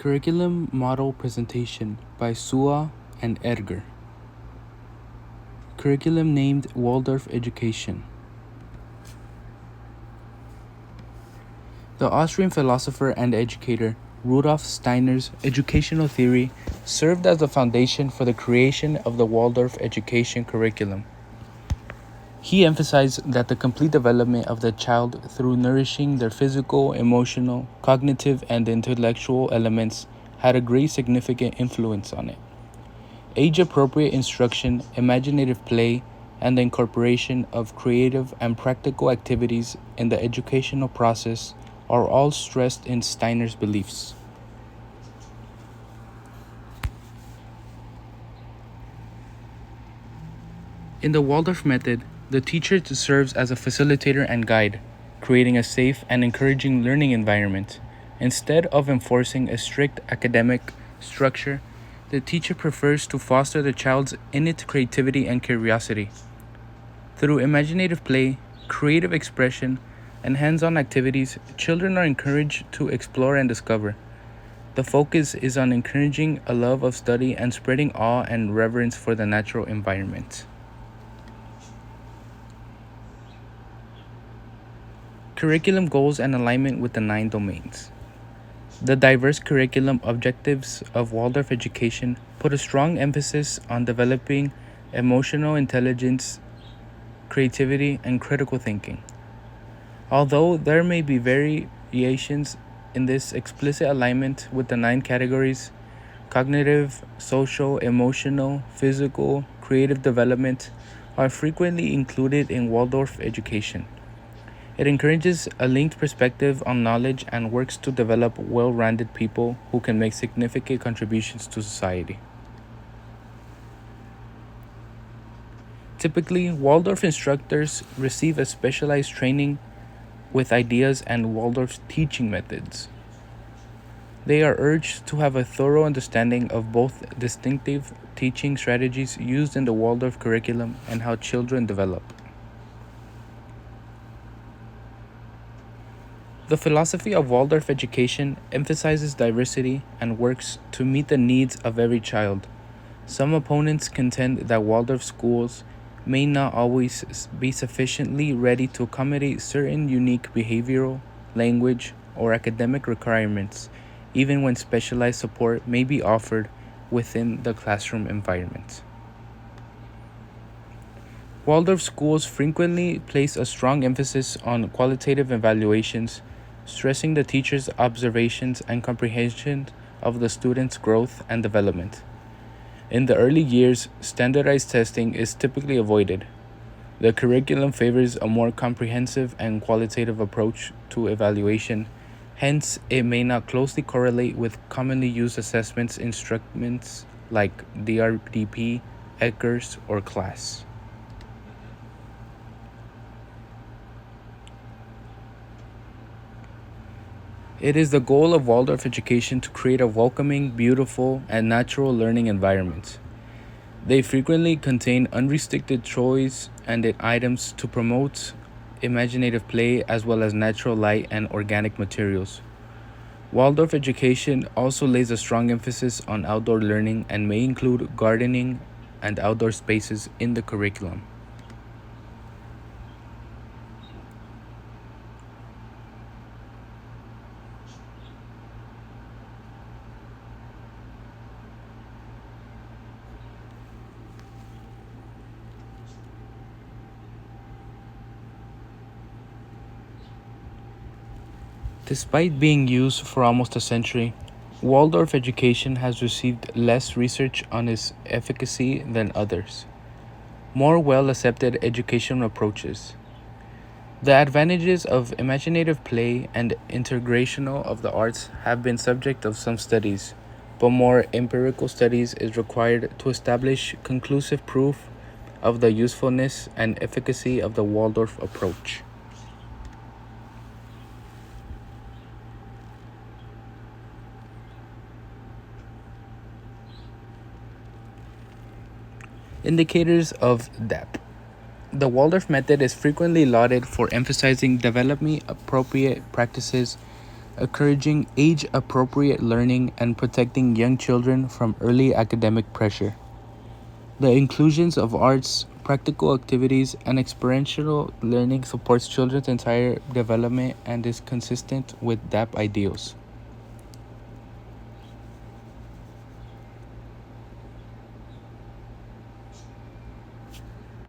Curriculum Model Presentation by Sua and Edgar. Curriculum named Waldorf Education. The Austrian philosopher and educator Rudolf Steiner's educational theory served as the foundation for the creation of the Waldorf education curriculum. He emphasized that the complete development of the child through nourishing their physical, emotional, cognitive, and intellectual elements had a great significant influence on it. Age-appropriate instruction, imaginative play, and the incorporation of creative and practical activities in the educational process are all stressed in Steiner's beliefs. In the Waldorf method, the teacher serves as a facilitator and guide, creating a safe and encouraging learning environment. Instead of enforcing a strict academic structure, the teacher prefers to foster the child's innate creativity and curiosity. Through imaginative play, creative expression, and hands-on activities, children are encouraged to explore and discover. The focus is on encouraging a love of study and spreading awe and reverence for the natural environment. Curriculum goals and alignment with the 9 domains. The diverse curriculum objectives of Waldorf education put a strong emphasis on developing emotional intelligence, creativity, and critical thinking. Although there may be variations in this explicit alignment with the 9 categories, cognitive, social, emotional, physical, creative development are frequently included in Waldorf education. It encourages a linked perspective on knowledge and works to develop well-rounded people who can make significant contributions to society. Typically, Waldorf instructors receive a specialized training with ideas and Waldorf's teaching methods. They are urged to have a thorough understanding of both distinctive teaching strategies used in the Waldorf curriculum and how children develop. The philosophy of Waldorf education emphasizes diversity and works to meet the needs of every child. Some opponents contend that Waldorf schools may not always be sufficiently ready to accommodate certain unique behavioral, language, or academic requirements, even when specialized support may be offered within the classroom environment. Waldorf schools frequently place a strong emphasis on qualitative evaluations, stressing the teacher's observations and comprehension of the student's growth and development. In the early years, standardized testing is typically avoided. The curriculum favors a more comprehensive and qualitative approach to evaluation, hence it may not closely correlate with commonly used assessment instruments like DRDP, ECHRS, or CLASS. It is the goal of Waldorf education to create a welcoming, beautiful, and natural learning environment. They frequently contain unrestricted toys and items to promote imaginative play as well as natural light and organic materials. Waldorf education also lays a strong emphasis on outdoor learning and may include gardening and outdoor spaces in the curriculum. Despite being used for almost a century, Waldorf education has received less research on its efficacy than others, more well-accepted educational approaches. The advantages of imaginative play and integrational of the arts have been subject of some studies, but more empirical studies is required to establish conclusive proof of the usefulness and efficacy of the Waldorf approach. Indicators of depth. The Waldorf method is frequently lauded for emphasizing development appropriate practices encouraging age appropriate learning and protecting young children from early academic pressure. The inclusions of arts, practical activities, and experiential learning supports children's entire development and is consistent with DAP ideals.